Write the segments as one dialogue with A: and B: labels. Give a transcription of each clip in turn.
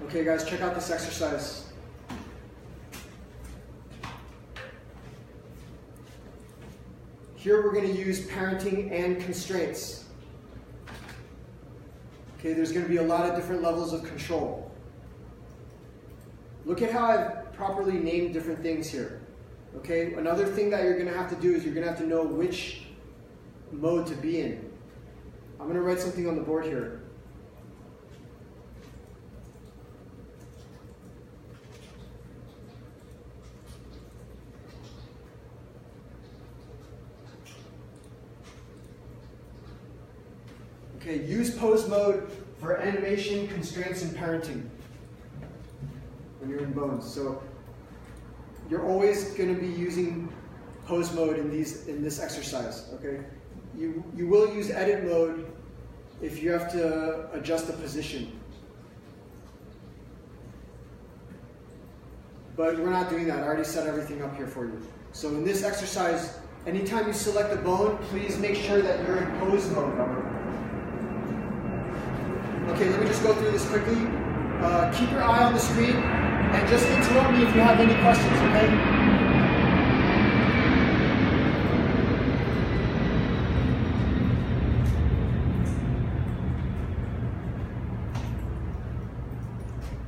A: Okay guys, check out this exercise. Here we're going to use parenting and constraints. Okay, there's going to be a lot of different levels of control. Look at how I've properly named different things here. Okay, another thing that you're going to have to do is you're going to have to know which mode to be in. I'm going to write something on the board here. Okay, use pose mode for animation, constraints, and parenting when you're in bones. So you're always going to be using pose mode in this exercise. Okay, you will use edit mode if you have to adjust the position, but we're not doing that. I already set everything up here for you. So in this exercise, anytime you select a bone, please make sure that you're in pose mode. Okay, let me just go through this quickly. Keep your eye on the screen and just interrupt me if you have any questions, okay?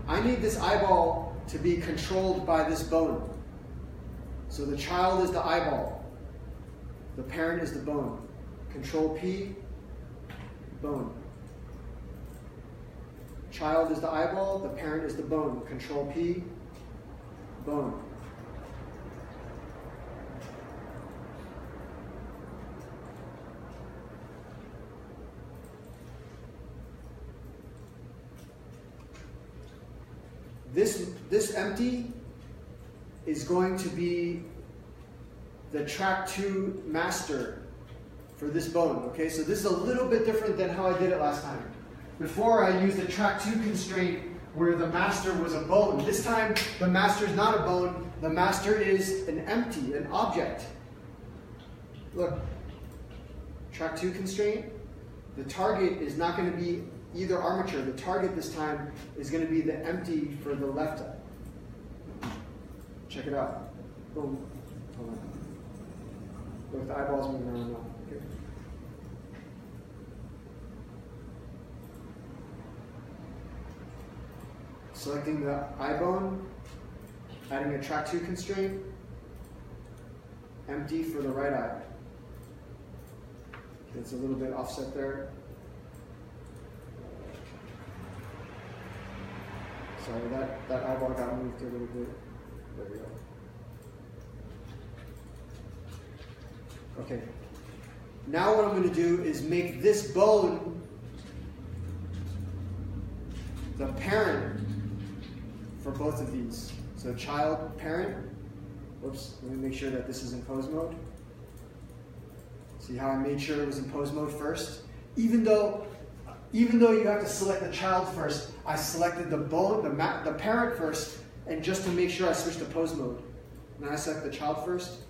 A: I need this eyeball to be controlled by this bone. So the child is the eyeball. The parent is the bone. Control P, bone. Child is the eyeball, the parent is the bone. Control P, bone. This empty is going to be the track 2 master for this bone. Okay, so this is a little bit different than how I did it last time. Before, I used a track 2 constraint where the master was a bone. This time, the master is not a bone. The master is an empty, an object. Look, track 2 constraint. The target is not going to be either armature. The target this time is going to be the empty for the left eye. Check it out. Boom. Hold on. Look, the eyeball's moving around now. Okay. Selecting the eye bone, adding a track 2 constraint, empty for the right eye. It's a little bit offset there. Sorry, that eyeball got moved a little bit. There we go. Okay. Now what I'm going to do is make this bone the parent for both of these. So child, parent. Whoops, let me make sure that this is in pose mode. See how I made sure it was in pose mode first? Even though you have to select the child first, I selected the bone, the parent first, and just to make sure I switched to pose mode. Now I select the child first,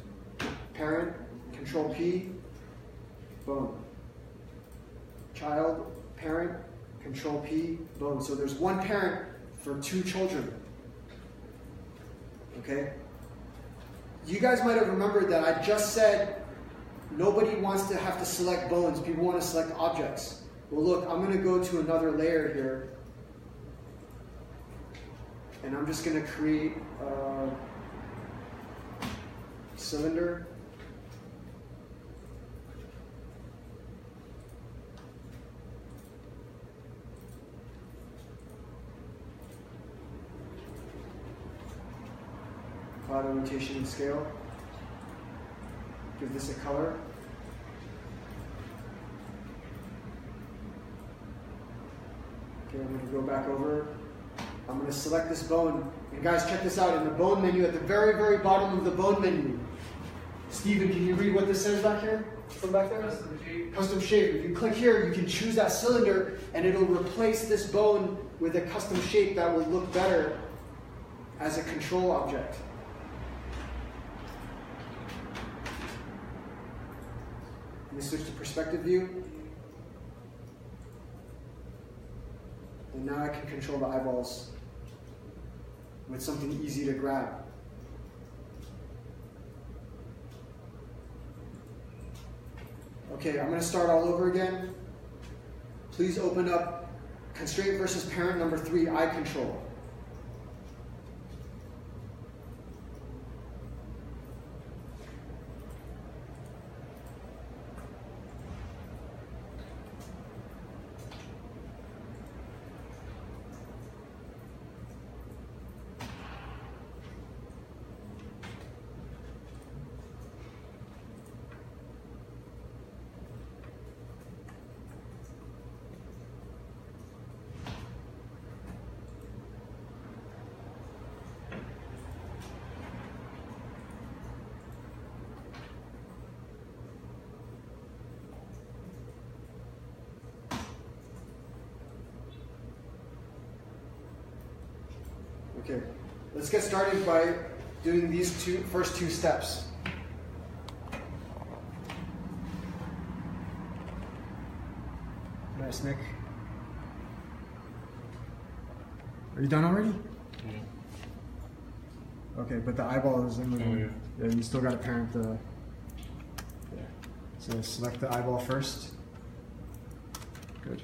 A: parent, Control P, bone. Child, parent, Control P, bone. So there's one parent for 2 children. Okay? You guys might have remembered that I just said nobody wants to have to select bones. People want to select objects. Well, look, I'm going to go to another layer here. And I'm just going to create a cylinder. Auto rotation and scale. Give this a color. Okay, I'm going to go back over. I'm going to select this bone. And guys, check this out. In the bone menu, at the very, very bottom of the bone menu, Steven, can you read what this says back here? From back there?
B: Custom shape.
A: Custom shape. If you click here, you can choose that cylinder, and it'll replace this bone with a custom shape that will look better as a control object. Let me switch to perspective view. And now I can control the eyeballs with something easy to grab. Okay, I'm going to start all over again. Please open up constraint versus parent number 3, eye control. Okay, let's get started by doing these first two steps. Nice, Nick. Are you done already? Yeah. Okay, but the eyeball is in the room. Yeah, you still got to parent the. Yeah. So select the eyeball first. Good.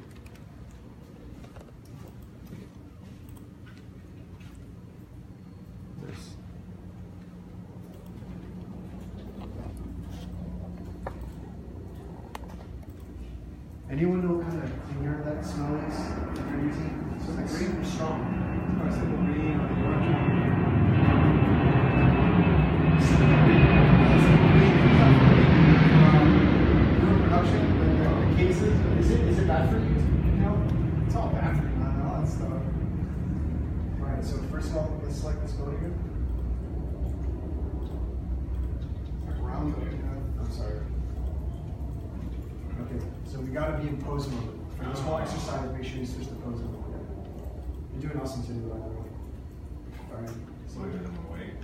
A: Anyone know what kind of cleaner that smell is that you're using? It's like super strong. I said the green or the orange. Production, the cases. Is it bad for you? No, it's all bad for you, man. All that stuff. All right. So first of all, let's select this bone here. Like around the. I'm sorry. Okay, so we got to be in pose mode. For this whole exercise, make sure you switch to pose mode. You're doing awesome today, by the way. All right. So
B: I'm awake.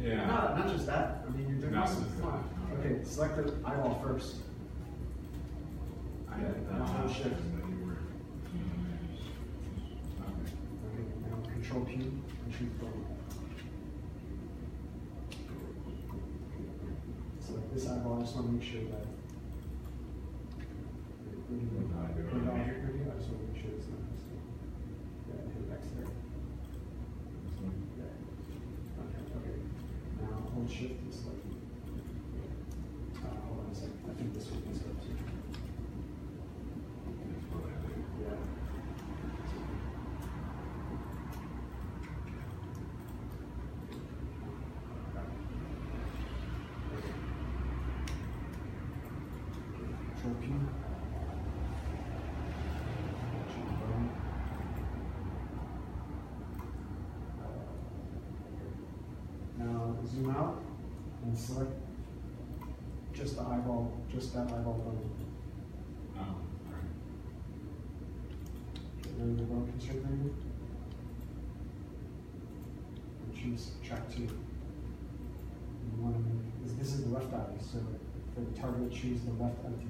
B: Yeah.
A: Not just that. I mean, you're doing awesome. Fine. Okay, select the eyeball first.
B: I had
A: now hold shift.
B: that you were.
A: Okay, now control P, control bone. So this eyeball, I just want to make sure that. I just want to make sure it's not. Yeah, hit X there. Yeah. Okay. Now hold shift and select. Hold on a second. I think this one is up too. Yeah. Control P. Now zoom out and select just the eyeball, just that eyeball bone.
B: Oh, all right.
A: Get rid of the bone constraint label. And choose track 2. You want to make, this is the left eye, so for the target, choose the left empty.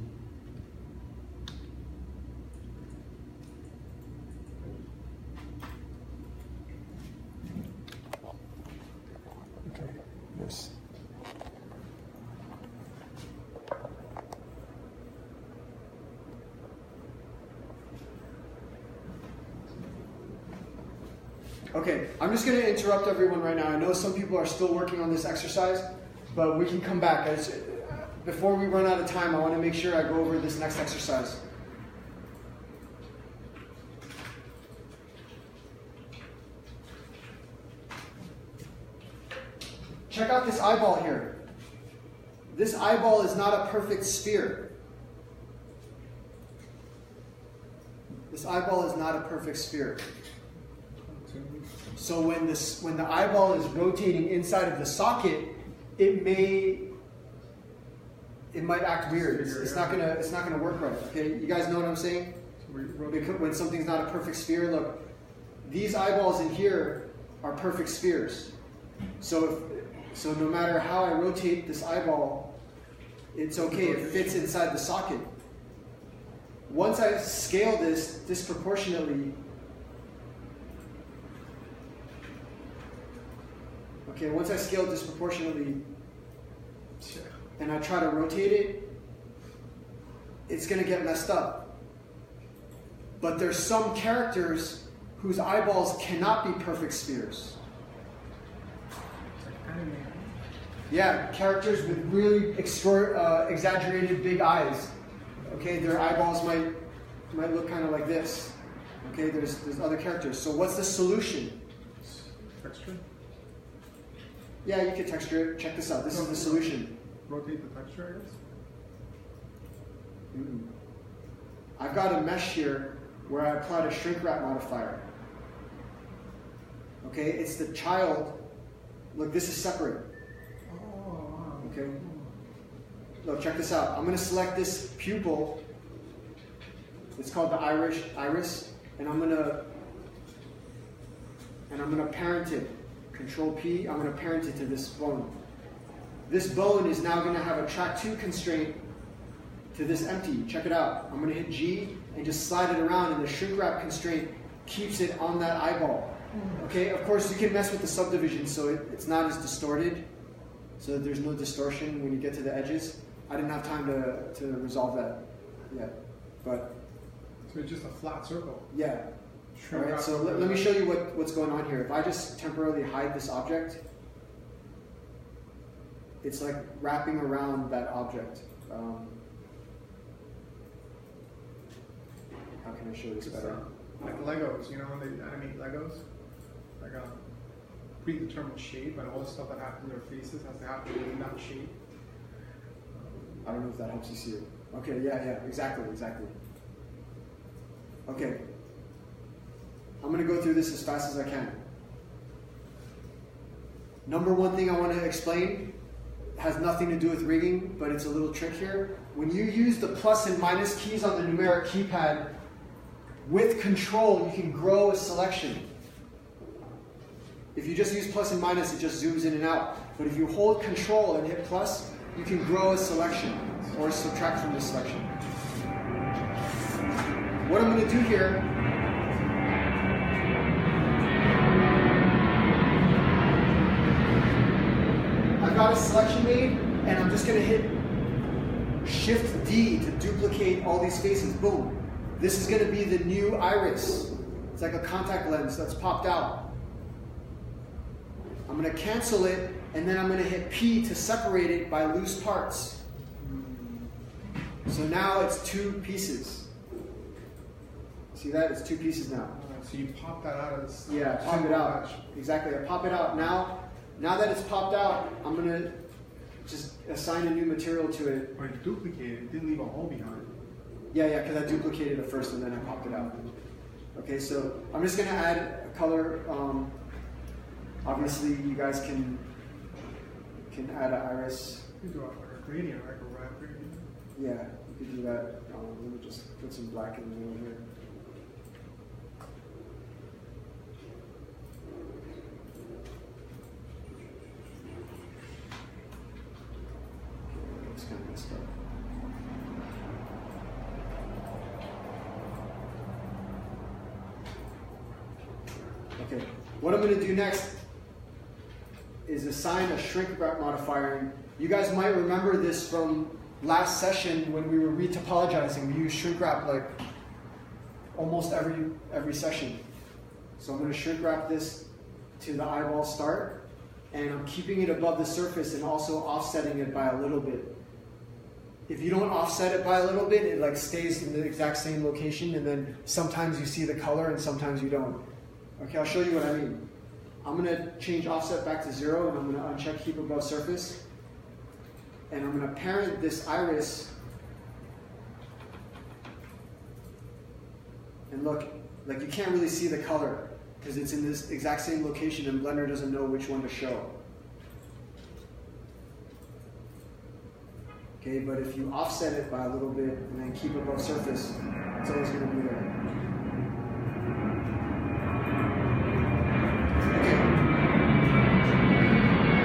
A: Okay, yes. Okay, I'm just going to interrupt everyone right now. I know some people are still working on this exercise, but we can come back. Before we run out of time, I want to make sure I go over this next exercise. Check out this eyeball here. This eyeball is not a perfect sphere. This eyeball is not a perfect sphere. So when the eyeball is rotating inside of the socket, it might act weird. It's not gonna work right. Okay, you guys know what I'm saying? Because when something's not a perfect sphere, look, these eyeballs in here are perfect spheres. So no matter how I rotate this eyeball, it's okay. It fits inside the socket. Once I scale this disproportionately, Okay, once I scale disproportionately and I try to rotate it, it's going to get messed up. But there's some characters whose eyeballs cannot be perfect spheres. Yeah, characters with really exaggerated big eyes. Okay, their eyeballs might look kind of like this. Okay, there's other characters. So what's the solution?
C: Texture?
A: Yeah, you can texture it. Check this out. This is the solution.
C: Rotate the texture, I guess?
A: I've got a mesh here where I applied a shrink wrap modifier. Okay, it's the child. Look, this is separate.
C: Oh,
A: okay. Look, check this out. I'm going to select this pupil. It's called the iris, and I'm going to parent it. Control P. I'm going to parent it to this bone. This bone is now going to have a track 2 constraint to this empty. Check it out. I'm going to hit G and just slide it around, and the shrink wrap constraint keeps it on that eyeball. Okay, of course you can mess with the subdivision so it's not as distorted, so that there's no distortion when you get to the edges. I didn't have time to resolve that yet, but...
C: So it's just a flat circle?
A: Yeah. All right, so let me show you what's going on here. If I just temporarily hide this object, it's like wrapping around that object. How can I show this better?
C: Like Legos, you know when they animate Legos? Like a predetermined shape, and all the stuff that happens in their faces has to happen in that shape.
A: I don't know if that helps you see it. Okay, yeah, exactly. Okay. I'm going to go through this as fast as I can. Number one thing I want to explain has nothing to do with rigging, but it's a little trick here. When you use the plus and minus keys on the numeric keypad, with control, you can grow a selection. If you just use plus and minus, it just zooms in and out. But if you hold control and hit plus, you can grow a selection or subtract from the selection. What I'm going to do here, I've got a selection made, and I'm just going to hit Shift D to duplicate all these faces. Boom. This is going to be the new iris. It's like a contact lens that's popped out. I'm going to cancel it, and then I'm going to hit P to separate it by loose parts. So now it's 2 pieces. See that? It's 2 pieces now.
C: So you pop that out of this.
A: Yeah, pop it out. Exactly. I pop it out. Now that it's popped out, I'm going to just assign a new material to it.
C: Or you duplicate it. Didn't leave a hole behind.
A: Yeah, because I duplicated it first and then I popped it out. Okay, so I'm just going to add a color. Obviously, you guys can add an iris.
C: You can do like a gradient, like a red gradient.
A: Yeah, you could do that. Let me just put some black in the middle here. It's kind of messed up. Okay, what I'm going to do next is assign a shrink wrap modifier. And you guys might remember this from last session when we were retopologizing. We used shrink wrap like almost every session. So I'm going to shrink wrap this to the eyeball start, and I'm keeping it above the surface and also offsetting it by a little bit. If you don't offset it by a little bit, it like stays in the exact same location, and then sometimes you see the color and sometimes you don't. Okay, I'll show you what I mean. I'm going to change offset back to 0, and I'm going to uncheck keep above surface. And I'm going to parent this iris. And look, like you can't really see the color because it's in this exact same location and Blender doesn't know which one to show. Okay, but if you offset it by a little bit and then keep above surface, it's always going to be there.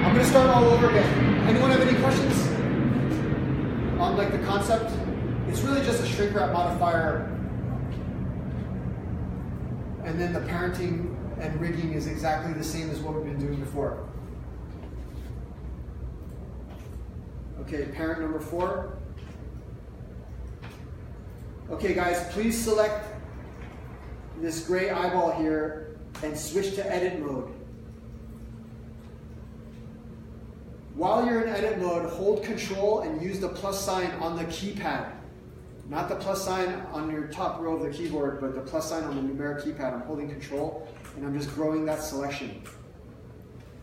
A: I'm going to start all over again. Anyone have any questions on like the concept? It's really just a shrink wrap modifier, and then the parenting and rigging is exactly the same as what we've been doing before. Okay, parent number 4. Okay guys, please select this gray eyeball here and switch to edit mode. While you're in edit mode, hold control and use the plus sign on the keypad. Not the plus sign on your top row of the keyboard, but the plus sign on the numeric keypad. I'm holding control and I'm just growing that selection.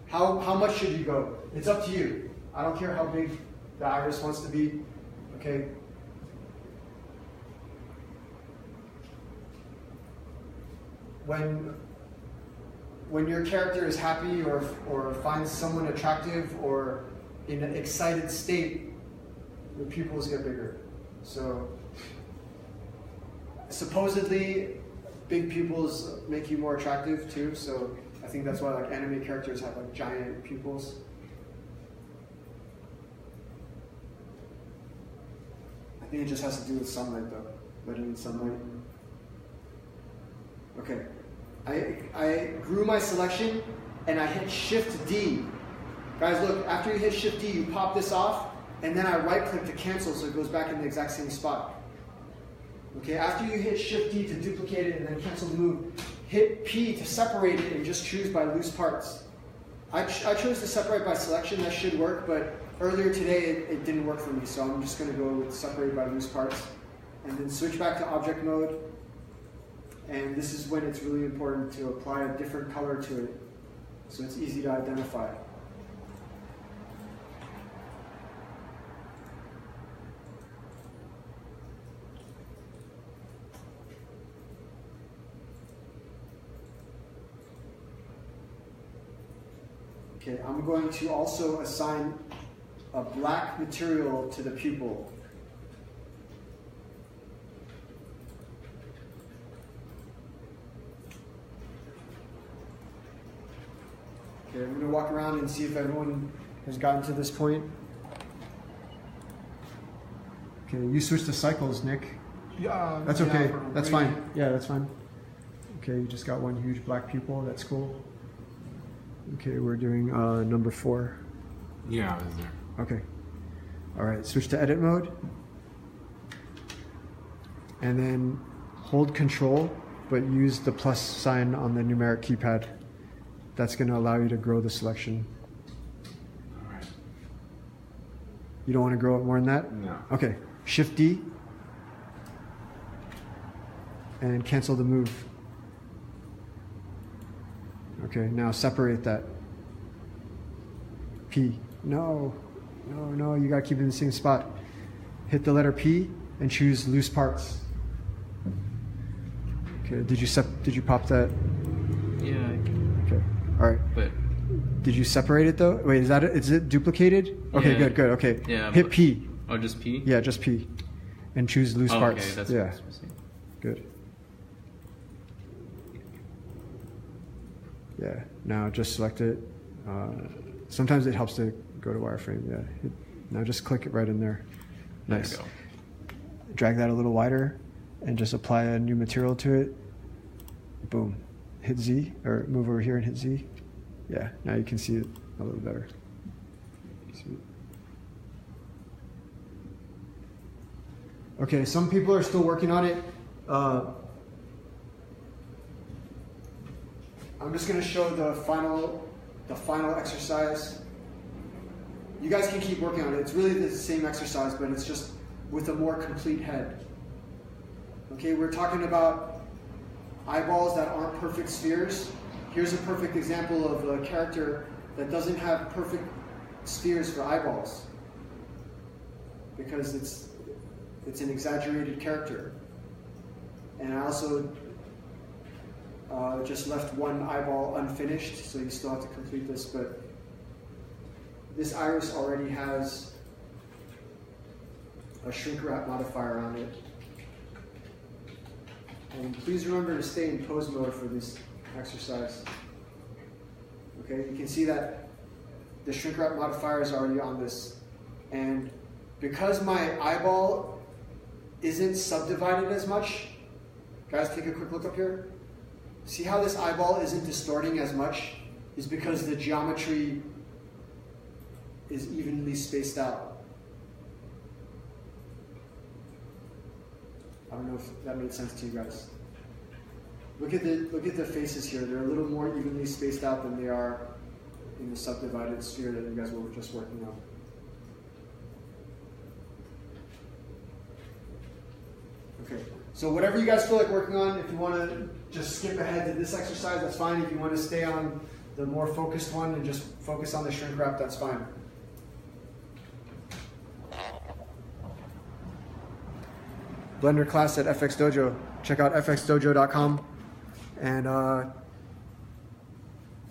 A: How much should you go? It's up to you. I don't care how big the iris wants to be. Okay. When your character is happy or finds someone attractive or in an excited state, the pupils get bigger. So supposedly big pupils make you more attractive too, so I think that's why like anime characters have like giant pupils. I think it just has to do with sunlight though, letting in sunlight. Okay, I grew my selection and I hit Shift D. Guys look, after you hit Shift D, you pop this off and then I right click to cancel so it goes back in the exact same spot. Okay, after you hit Shift D to duplicate it and then cancel the move, hit P to separate it and just choose by loose parts. I chose to separate by selection, that should work, but earlier today it didn't work for me, so I'm just going to go with separate by loose parts. And then switch back to object mode. And this is when it's really important to apply a different color to it, so it's easy to identify. Okay, I'm going to also assign a black material to the pupil. Okay, I'm going to walk around and see if everyone has gotten to this point. Okay, you switched to cycles, Nick.
C: Yeah.
A: That's okay.
C: Yeah,
A: That's fine. Yeah, that's fine. Okay, you just got one huge black pupil. That's cool. Okay, we're doing number 4.
B: Yeah, I was there.
A: Okay. All right, switch to edit mode. And then hold control, but use the plus sign on the numeric keypad. That's going to allow you to grow the selection.
B: All right.
A: You don't want to grow it more than that?
B: No.
A: Okay, Shift D. And cancel the move. Okay, now separate that. P. No, you gotta keep it in the same spot. Hit the letter P and choose loose parts. Okay, did you pop that?
D: Yeah.
A: Okay, all right.
D: But
A: did you separate it though? Wait, is it duplicated? Okay,
D: yeah.
A: good, okay.
D: Yeah.
A: Hit P.
D: Oh, just P?
A: Yeah, just P. And choose loose parts.
D: Okay, that's
A: yeah.
D: what I'm supposed to say.
A: Good. Yeah, now just select it. Sometimes it helps to go to wireframe. Yeah, now just click it right in there. Nice.
D: There you go.
A: Drag that a little wider and just apply a new material to it. Boom. Hit Z, or move over here and hit Z. Yeah, now you can see it a little better. Sweet. Okay, some people are still working on it. I'm just going to show the final exercise. You guys can keep working on it. It's really the same exercise, but it's just with a more complete head. Okay, we're talking about eyeballs that aren't perfect spheres. Here's a perfect example of a character that doesn't have perfect spheres for eyeballs, because it's an exaggerated character. And I also just left one eyeball unfinished, so you still have to complete this, but this iris already has a shrink wrap modifier on it. And please remember to stay in pose mode for this exercise. Okay, you can see that the shrink wrap modifier is already on this. And because my eyeball isn't subdivided as much, guys, take a quick look up here. See how this eyeball isn't distorting as much? Is because the geometry is evenly spaced out. I don't know if that made sense to you guys. Look at the faces here. They're a little more evenly spaced out than they are in the subdivided sphere that you guys were just working on. Okay, so whatever you guys feel like working on, if you want to just skip ahead to this exercise, that's fine. If you want to stay on the more focused one and just focus on the shrink wrap, that's fine. Blender class at FX Dojo. Check out fxdojo.com and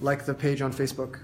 A: like the page on Facebook.